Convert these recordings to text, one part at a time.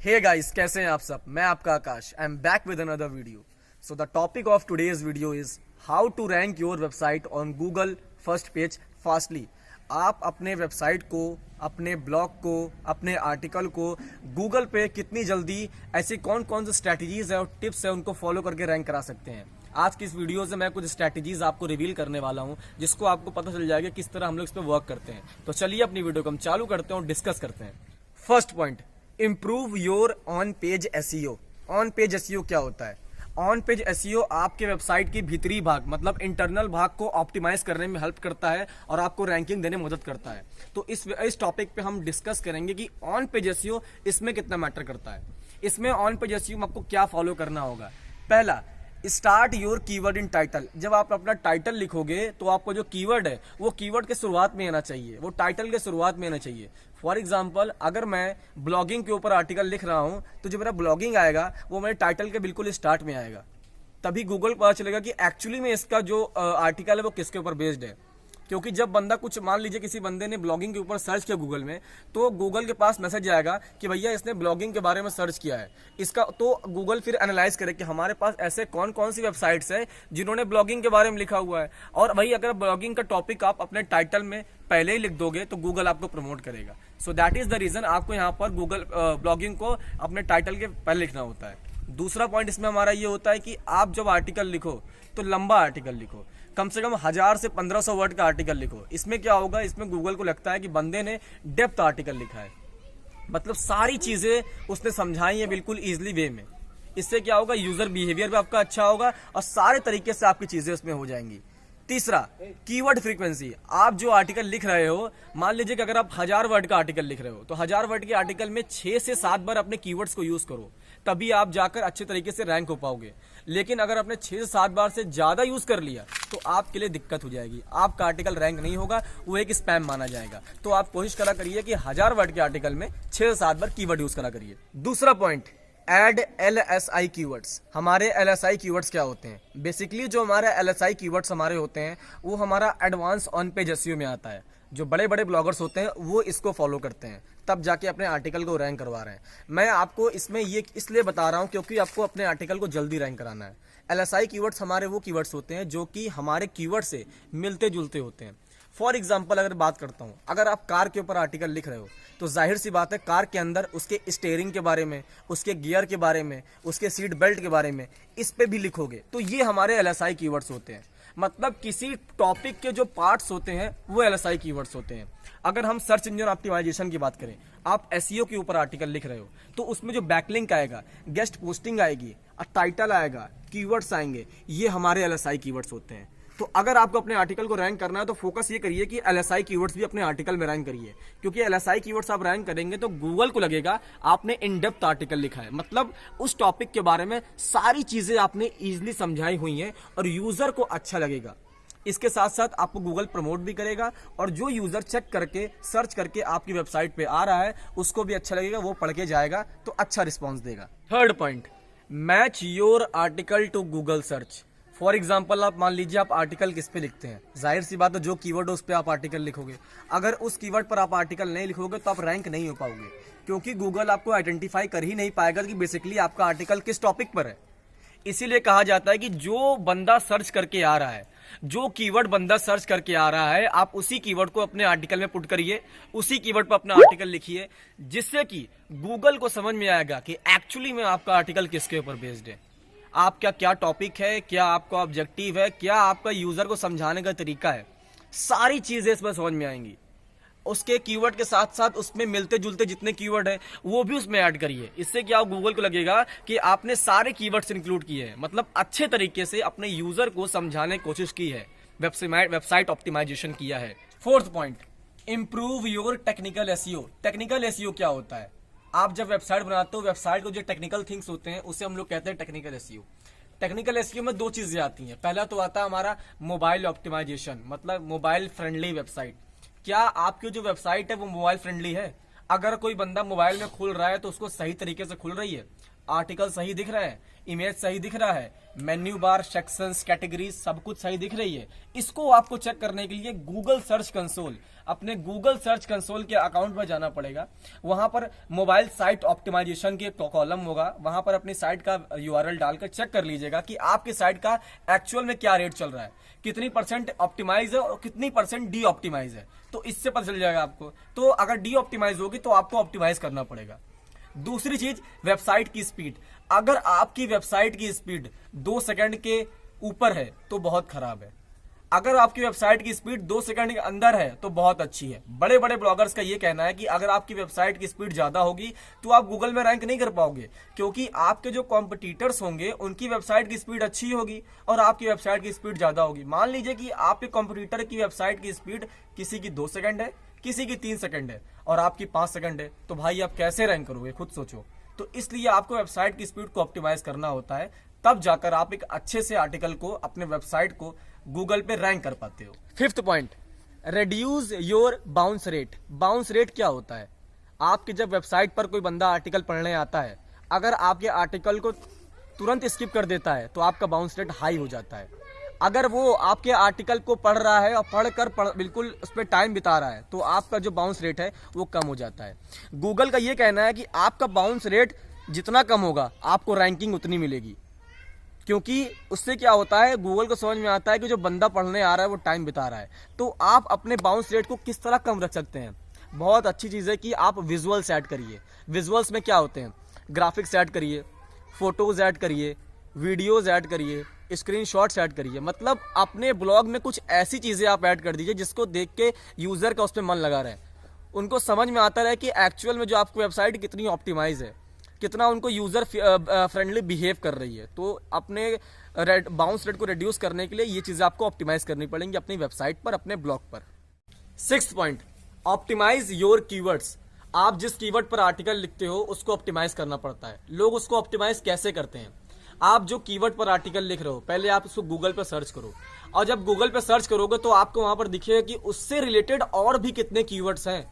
Hey guys, कैसे हैं आप सब। मैं आपका Akash. I am back with another video. So the topic of today's video is how to rank your website on Google first page fastly. आप अपने website को, अपने ब्लॉग को, अपने आर्टिकल को गूगल पे कितनी जल्दी ऐसी कौन कौन सी स्ट्रैटेजीज है और टिप्स है उनको फॉलो करके रैंक करा सकते हैं। आज की इस वीडियो से मैं कुछ स्ट्रैटेजीज आपको रिवील करने वाला हूं जिसको आपको पता चल जाएगा किस तरह हम लोग इस पर वर्क करते हैं। तो चलिए अपनी वीडियो को हम चालू करते हैं और डिस्कस करते हैं। First point, improve your on page SEO. On page SEO क्या होता है? ऑन पेज एसईओ आपके वेबसाइट की भीतरी भाग मतलब इंटरनल भाग को ऑप्टिमाइज करने में हेल्प करता है और आपको रैंकिंग देने में मदद करता है। तो इस टॉपिक पे हम डिस्कस करेंगे कि ऑन पेज एसईओ इसमें कितना मैटर करता है। इसमें ऑन पेज एसईओ में आपको क्या फॉलो करना होगा। पहला, start your keyword in title. जब आप अपना टाइटल लिखोगे तो आपको जो कीवर्ड है वो कीवर्ड के शुरुआत में आना चाहिए, वो टाइटल के शुरुआत में आना चाहिए। फॉर एग्जाम्पल, अगर मैं ब्लॉगिंग के ऊपर आर्टिकल लिख रहा हूं तो जो मेरा ब्लॉगिंग आएगा वो मेरे टाइटल के बिल्कुल स्टार्ट में आएगा। तभी गूगल को पता चलेगा कि एक्चुअली में इसका जो आर्टिकल है वो किसके ऊपर बेस्ड है। क्योंकि जब बंदा कुछ, मान लीजिए किसी बंदे ने ब्लॉगिंग के ऊपर सर्च किया गूगल में, तो गूगल के पास मैसेज आएगा कि भैया इसने ब्लॉगिंग के बारे में सर्च किया है इसका। तो गूगल फिर एनालाइज करे कि हमारे पास ऐसे कौन कौन सी वेबसाइट्स हैं जिन्होंने ब्लॉगिंग के बारे में लिखा हुआ है। और वही अगर ब्लॉगिंग का टॉपिक आप अपने टाइटल में पहले ही लिख दोगे तो गूगल आपको प्रमोट करेगा। So that is the reason आपको यहाँ पर गूगल ब्लॉगिंग को अपने टाइटल के पहले लिखना होता है। दूसरा पॉइंट इसमें हमारा ये होता है कि आप जब आर्टिकल लिखो तो लंबा आर्टिकल लिखो, कम से कम 1000 से 1500 वर्ड का आर्टिकल लिखो। इसमें क्या होगा, इसमें गूगल को लगता है कि बंदे ने डेप्थ आर्टिकल लिखा है, मतलब सारी चीजें उसने समझाई है बिल्कुल इजीली वे में। इससे क्या होगा, यूजर बिहेवियर भी आपका अच्छा होगा और सारे तरीके से आपकी चीजें उसमें हो जाएंगी। तीसरा, कीवर्ड फ्रीक्वेंसी। आप जो आर्टिकल लिख रहे हो, मान लीजिए कि अगर आप 1000 वर्ड का आर्टिकल लिख रहे हो तो 1000 वर्ड के आर्टिकल में 6 से 7 बार अपने कीवर्ड्स को यूज करो, तभी आप जाकर अच्छे तरीके से रैंक हो पाओगे। लेकिन अगर आपने 6 से 7 बार से ज्यादा यूज कर लिया तो आपके लिए दिक्कत हो जाएगी, आपका आर्टिकल रैंक नहीं होगा, वो एक स्पैम माना जाएगा। तो आप कोशिश करा करिए कि 1000 वर्ड के आर्टिकल में 6 से 7 बार कीवर्ड यूज करा करिए। दूसरा पॉइंट, एड LSI कीवर्ड्स। हमारे LSI कीवर्ड्स क्या होते हैं? बेसिकली जो हमारे LSI कीवर्ड्स हमारे होते हैं वो हमारा एडवांस ऑन पेज एसईओ में आता है। जो बड़े बड़े ब्लॉगर्स होते हैं वो इसको फॉलो करते हैं, तब जाके अपने आर्टिकल को रैंक करवा रहे हैं। मैं आपको इसमें ये इसलिए बता रहा हूं क्योंकि आपको अपने आर्टिकल को जल्दी रैंक कराना है। LSI कीवर्ड्स हमारे वो कीवर्ड्स होते हैं जो कि हमारे कीवर्ड से मिलते जुलते होते हैं। फॉर एग्जाम्पल अगर बात करता हूं, अगर आप कार के ऊपर आर्टिकल लिख रहे हो तो जाहिर सी बात है कार के अंदर उसके स्टीयरिंग के बारे में, उसके गियर के बारे में, उसके सीट बेल्ट के बारे में इस पे भी लिखोगे। तो ये हमारे LSI कीवर्ड्स होते हैं। मतलब किसी टॉपिक के जो पार्ट्स होते हैं वो LSI कीवर्ड्स होते हैं। अगर हम सर्च इंजन ऑप्टिमाइजेशन की बात करें, आप एसईओ के ऊपर आर्टिकल लिख रहे हो तो उसमें जो बैकलिंक आएगा, गेस्ट पोस्टिंग आएगी, टाइटल आएगा, कीवर्ड्स आएंगे, ये हमारे LSI कीवर्ड्स होते हैं। तो अगर आपको अपने आर्टिकल को रैंक करना है तो फोकस ये करिए कि LSI कीवर्ड्स भी अपने आर्टिकल में रैंक करिए, क्योंकि LSI कीवर्ड्स आप रैंक करेंगे तो गूगल को लगेगा आपने इन डेप्थ आर्टिकल लिखा है, मतलब उस टॉपिक के बारे में सारी चीजें आपने इजीली समझाई हुई हैं और यूजर को अच्छा लगेगा। इसके साथ साथ आपको गूगल प्रमोट भी करेगा और जो यूजर चेक करके, सर्च करके आपकी वेबसाइट पे आ रहा है उसको भी अच्छा लगेगा, वो पढ़ के जाएगा तो अच्छा रिस्पॉन्स देगा। Third point, match your article to Google search. For example, आप मान लीजिए आप आर्टिकल किस पे लिखते हैं, जाहिर सी बात है जो कीवर्ड है उस पर आप आर्टिकल लिखोगे। अगर उस कीवर्ड पर आप आर्टिकल नहीं लिखोगे तो आप रैंक नहीं हो पाओगे, क्योंकि गूगल आपको आइडेंटिफाई कर ही नहीं पाएगा कि बेसिकली आपका आर्टिकल किस टॉपिक पर है। इसीलिए कहा जाता है कि जो बंदा सर्च करके आ रहा है, जो कीवर्ड बंदा सर्च करके आ रहा है, आप उसी कीवर्ड को अपने आर्टिकल में पुट करिए, उसी कीवर्ड पर अपना आर्टिकल लिखिए, जिससे कि गूगल को समझ में आएगा कि एक्चुअली में आपका आर्टिकल किसके ऊपर बेस्ड है, आपका क्या टॉपिक है, क्या आपका ऑब्जेक्टिव है, क्या आपका यूजर को समझाने का तरीका है, सारी चीजें इसमें समझ में आएंगी। उसके कीवर्ड के साथ साथ उसमें मिलते जुलते जितने कीवर्ड है वो भी उसमें ऐड करिए। इससे क्या गूगल को लगेगा कि आपने सारे कीवर्ड्स इंक्लूड किए हैं, मतलब अच्छे तरीके से अपने यूजर को समझाने की कोशिश की है, वेबसाइट ऑप्टिमाइजेशन किया है। Fourth point, improve your technical SEO. Technical SEO क्या होता है? आप जब वेबसाइट बनाते हो, वेबसाइट को जो टेक्निकल थिंग्स होते हैं उसे हम लोग कहते हैं टेक्निकल एसईओ। टेक्निकल एसईओ में दो चीजें आती हैं। पहला तो आता है हमारा मोबाइल ऑप्टिमाइजेशन, मतलब मोबाइल फ्रेंडली वेबसाइट। क्या आपकी जो वेबसाइट है वो मोबाइल फ्रेंडली है? अगर कोई बंदा मोबाइल में खुल रहा है तो उसको सही तरीके से खुल रही है? आर्टिकल सही दिख रहे हैं, इमेज सही दिख रहा है, मेन्यू बार, सेक्शंस, कैटेगरीज सब कुछ सही दिख रही है। इसको आपको चेक करने के लिए गूगल सर्च कंसोल, अपने गूगल सर्च कंसोल के अकाउंट में जाना पड़ेगा। वहां पर मोबाइल साइट ऑप्टिमाइजेशन के कॉलम होगा, वहां पर अपनी साइट का यूआरएल डालकर चेक कर लीजिएगा कि आपकी साइट का एक्चुअल में क्या रेट चल रहा है, कितनी परसेंट ऑप्टिमाइज है और कितनी परसेंट डी ऑप्टिमाइज है। तो इससे पता चल जाएगा आपको। तो अगर डी ऑप्टिमाइज होगी तो आपको ऑप्टिमाइज करना पड़ेगा। दूसरी चीज, वेबसाइट की स्पीड। अगर आपकी वेबसाइट की स्पीड 2 सेकंड के ऊपर है तो बहुत खराब है। अगर आपकी वेबसाइट की स्पीड 2 सेकंड के अंदर है तो बहुत अच्छी है। बड़े बड़े ब्लॉगर्स का ये कहना है कि अगर आपकी वेबसाइट की स्पीड ज्यादा होगी तो आप गूगल में रैंक नहीं कर पाओगे, क्योंकि आपके जो कॉम्पिटिटर्स होंगे उनकी वेबसाइट की स्पीड अच्छी होगी और आपकी वेबसाइट की स्पीड ज्यादा होगी। मान लीजिए कि आपके कॉम्पिटिटर की वेबसाइट की स्पीड किसी की 2 सेकंड है, किसी की 3 सेकंड है और आपकी 5 सेकंड है, तो भाई आप कैसे रैंक करोगे, खुद सोचो। तो इसलिए आपको वेबसाइट की स्पीड को ऑप्टिमाइज करना होता है, तब जाकर आप एक अच्छे से आर्टिकल को, अपने वेबसाइट को गूगल पे रैंक कर पाते हो। 5th point, reduce your bounce rate. Bounce rate क्या होता है? आपकी जब वेबसाइट पर कोई बंदा आर्टिकल पढ़ने आता है, अगर आपके आर्टिकल को तुरंत स्किप कर देता है तो आपका बाउंस रेट हाई हो जाता है। अगर वो आपके आर्टिकल को पढ़ रहा है और बिल्कुल उस पर टाइम बिता रहा है तो आपका जो बाउंस रेट है वो कम हो जाता है। गूगल का ये कहना है कि आपका बाउंस रेट जितना कम होगा आपको रैंकिंग उतनी मिलेगी, क्योंकि उससे क्या होता है, गूगल को समझ में आता है कि जो बंदा पढ़ने आ रहा है वो टाइम बिता रहा है। तो आप अपने बाउंस रेट को किस तरह कम रख सकते हैं? बहुत अच्छी चीज़ है कि आप विजुअल्स ऐड करिए। विजुअल्स में क्या होते हैं? ग्राफिक्स ऐड करिए, फोटोज ऐड करिए, वीडियोज ऐड करिए, स्क्रीनशॉट्स ऐड करिए। मतलब अपने ब्लॉग में कुछ ऐसी चीज़ें आप ऐड कर दीजिए जिसको देख के यूज़र का उस पर मन लगा रहे, उनको समझ में आता रहे कि एक्चुअल में जो आपकी वेबसाइट कितनी ऑप्टिमाइज है, कितना उनको यूज़र फ्रेंडली बिहेव कर रही है। तो अपने बाउंस रेट को रिड्यूस करने के लिए ये चीज़ें आपको ऑप्टिमाइज करनी पड़ेंगी अपनी वेबसाइट पर, अपने ब्लॉग पर। 6th point, optimise your keywords. आप जिस कीवर्ड पर आर्टिकल लिखते हो उसको ऑप्टिमाइज करना पड़ता है। लोग उसको ऑप्टिमाइज कैसे करते हैं? आप जो कीवर्ड पर आर्टिकल लिख रहे हो, पहले आप उसको गूगल पर सर्च करो, और जब गूगल पर सर्च करोगे तो आपको वहां पर दिखेगा कि उससे रिलेटेड और भी कितने कीवर्ड्स हैं।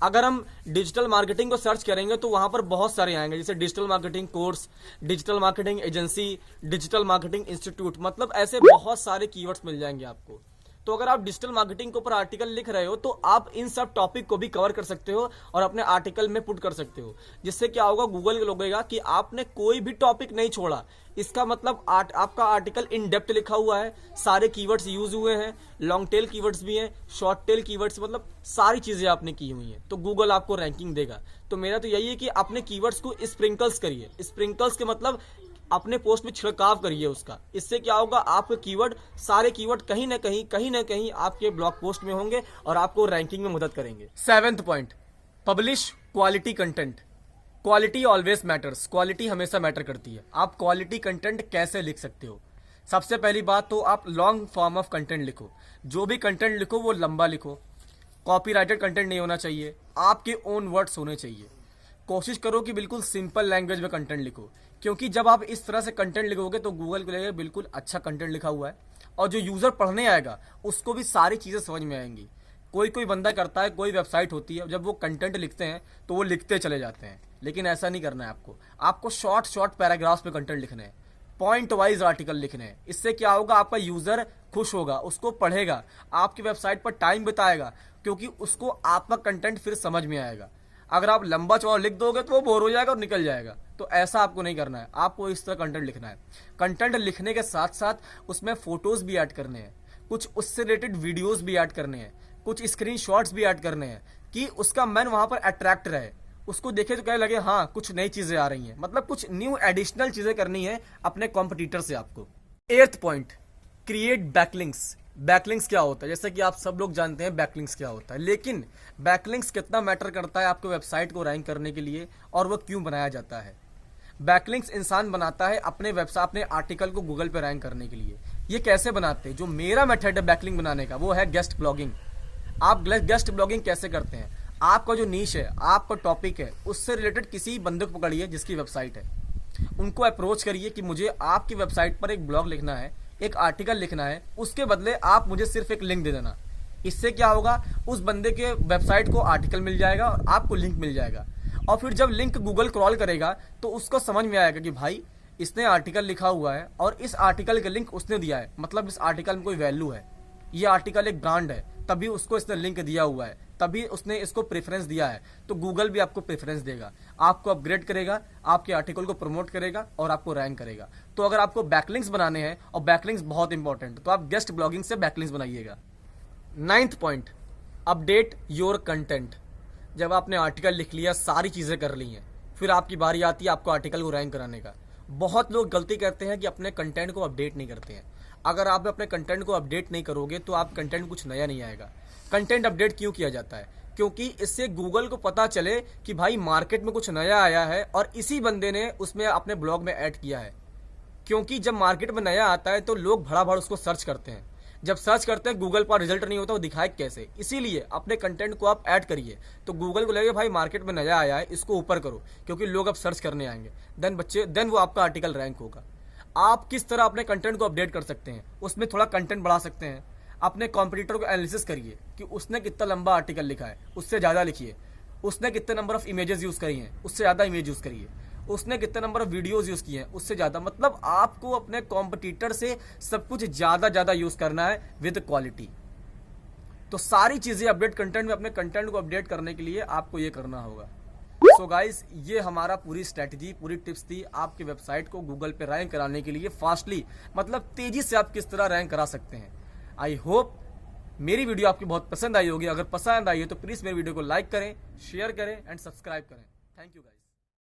अगर हम डिजिटल मार्केटिंग को सर्च करेंगे तो वहां पर बहुत सारे आएंगे, जैसे digital marketing course, digital marketing agency, digital marketing institute, मतलब ऐसे बहुत सारे कीवर्ड्स मिल जाएंगे आपको। तो अगर आप डिजिटल मार्केटिंग के ऊपर आर्टिकल लिख रहे हो तो आप इन सब टॉपिक को भी कवर कर सकते हो और अपने आर्टिकल में पुट कर सकते हो, जिससे क्या होगा, गूगल लगेगा कि आपने कोई भी टॉपिक नहीं छोड़ा। इसका मतलब आपका आर्टिकल इन डेप्थ लिखा हुआ है, सारे कीवर्ड्स यूज हुए हैं, लॉन्ग टेल कीवर्ड्स भी हैं, शॉर्ट टेल कीवर्ड्स, मतलब सारी चीजें आपने की हुई हैं, तो गूगल आपको रैंकिंग देगा। तो मेरा तो यही है कि अपने कीवर्ड्स को स्प्रिंकल्स करिए। स्प्रिंकल्स के मतलब अपने पोस्ट में छिड़काव करिए उसका। इससे क्या होगा, आपके कीवर्ड, सारे कीवर्ड कहीं ना कहीं आपके ब्लॉग पोस्ट में होंगे और आपको रैंकिंग में मदद करेंगे। 7th point, publish quality content. Quality always matters. Quality हमेशा मैटर करती है। आप क्वालिटी कंटेंट कैसे लिख सकते हो? सबसे पहली बात तो आप लॉन्ग फॉर्म ऑफ कंटेंट लिखो। जो भी कंटेंट लिखो वो लंबा लिखो। कॉपीराइटेड कंटेंट नहीं होना चाहिए, आपके ओन वर्ड्स होने चाहिए। कोशिश करो कि बिल्कुल सिंपल लैंग्वेज में कंटेंट लिखो, क्योंकि जब आप इस तरह से कंटेंट लिखोगे तो गूगल को लगेगा बिल्कुल अच्छा कंटेंट लिखा हुआ है, और जो यूजर पढ़ने आएगा उसको भी सारी चीजें समझ में आएंगी। कोई बंदा करता है, कोई वेबसाइट होती है, जब वो कंटेंट लिखते हैं तो वो लिखते चले जाते हैं, लेकिन ऐसा नहीं करना है आपको शॉर्ट पैराग्राफ्स पे कंटेंट लिखने हैं, पॉइंट वाइज आर्टिकल लिखने हैं। इससे क्या होगा, आपका यूजर खुश होगा, उसको पढ़ेगा, आपकी वेबसाइट पर टाइम बिताएगा, क्योंकि उसको आपका कंटेंट फिर समझ में आएगा। अगर आप लंबा चौड़ा लिख दोगे तो वो बोर हो जाएगा और निकल जाएगा। तो ऐसा आपको नहीं करना है, आपको इस तरह कंटेंट लिखना है। कंटेंट लिखने के साथ साथ उसमें फोटोज भी ऐड करने हैं, कुछ उससे रिलेटेड वीडियोज भी ऐड करने हैं, कुछ स्क्रीनशॉट्स भी ऐड करने हैं, कि उसका मन वहां पर अट्रैक्ट रहे, उसको देखे तो कहे लगे हाँ कुछ नई चीजें आ रही हैं, मतलब कुछ न्यू एडिशनल चीजें करनी है अपने कॉम्पिटिटर से आपको। 8th point, create backlinks. Backlinks क्या होता है? जैसे कि आप सब लोग जानते हैं बैकलिंक्स क्या होता है, लेकिन बैकलिंक्स कितना मैटर करता है आपको वेबसाइट को रैंक करने के लिए, और वो क्यों बनाया जाता है? बैकलिंक्स इंसान बनाता है अपने वेबसाइट, अपने आर्टिकल को गूगल पे रैंक करने के लिए। ये कैसे बनाते हैं? जो मेरा मेथड है बैकलिंक बनाने का वो है गेस्ट ब्लॉगिंग। आप गेस्ट ब्लॉगिंग कैसे करते हैं? आपका जो नीश है, आपका टॉपिक है, उससे रिलेटेड किसी बंदे को पकड़िए जिसकी वेबसाइट है, उनको अप्रोच करिए कि मुझे आपकी वेबसाइट पर एक ब्लॉग लिखना है, एक आर्टिकल लिखना है, उसके बदले आप मुझे सिर्फ एक लिंक दे देना। इससे क्या होगा, उस बंदे के वेबसाइट को आर्टिकल मिल जाएगा और आपको लिंक मिल जाएगा, और फिर जब लिंक गूगल क्रॉल करेगा तो उसको समझ में आएगा कि भाई इसने आर्टिकल लिखा हुआ है और इस आर्टिकल का लिंक उसने दिया है, मतलब इस आर्टिकल में कोई वैल्यू है, ये आर्टिकल एक ब्रांड है, तभी उसको इसने लिंक दिया हुआ है, तभी उसने इसको प्रेफरेंस दिया है। तो गूगल भी आपको प्रेफरेंस देगा, आपको अपग्रेड करेगा, आपके आर्टिकल को प्रमोट करेगा और आपको रैंक करेगा। तो अगर आपको बैकलिंक्स बनाने हैं, और बैकलिंक्स बहुत इंपॉर्टेंट, तो आप गेस्ट ब्लॉगिंग से बैकलिंक्स बनाइएगा। 9th point, update your content. जब आपने आर्टिकल लिख लिया, सारी चीजें कर ली हैं, फिर आपकी बारी आती है आपको आर्टिकल को रैंक कराने का। बहुत लोग गलती करते हैं कि अपने कंटेंट को अपडेट नहीं करते हैं। अगर आप अपने कंटेंट को अपडेट नहीं करोगे तो आप कंटेंट कुछ नया नहीं आएगा। कंटेंट अपडेट क्यों किया जाता है? क्योंकि इससे गूगल को पता चले कि भाई मार्केट में कुछ नया आया है और इसी बंदे ने उसमें अपने ब्लॉग में ऐड किया है। क्योंकि जब मार्केट में नया आता है तो लोग भड़ाभड़ उसको सर्च करते हैं, जब सर्च करते हैं गूगल पर रिजल्ट नहीं होता, वो दिखाए कैसे? इसीलिए अपने कंटेंट को आप ऐड करिए, तो गूगल को लगे भाई मार्केट में नया आया है, इसको ऊपर करो, क्योंकि लोग अब सर्च करने आएंगे, देन वो आपका आर्टिकल रैंक होगा। आप किस तरह अपने कंटेंट को अपडेट कर सकते हैं? उसमें थोड़ा कंटेंट बढ़ा सकते हैं। अपने कॉम्पिटिटर को एनालिसिस करिए कि उसने कितना लंबा आर्टिकल लिखा है, उससे ज़्यादा लिखिए। उसने कितने नंबर ऑफ इमेजेस यूज़ करी हैं, उससे ज़्यादा इमेज यूज़ करिए। उसने कितने नंबर ऑफ वीडियोस यूज़ किए हैं, उससे ज़्यादा। मतलब आपको अपने कॉम्पिटिटर से सब कुछ ज़्यादा यूज़ करना है विद क्वालिटी। तो सारी चीज़ें अपडेट कंटेंट में, अपने कंटेंट को अपडेट करने के लिए आपको ये करना होगा। सो गाइस, ये हमारा पूरी स्ट्रैटेजी, पूरी टिप्स थी आपके वेबसाइट को गूगल पे रैंक कराने के लिए फास्टली, मतलब तेजी से आप किस तरह रैंक करा सकते हैं। आई होप मेरी वीडियो आपकी बहुत पसंद आई होगी। अगर पसंद आई है तो प्लीज़ मेरी वीडियो को लाइक करें, शेयर करें एंड सब्सक्राइब करें। Thank you guys.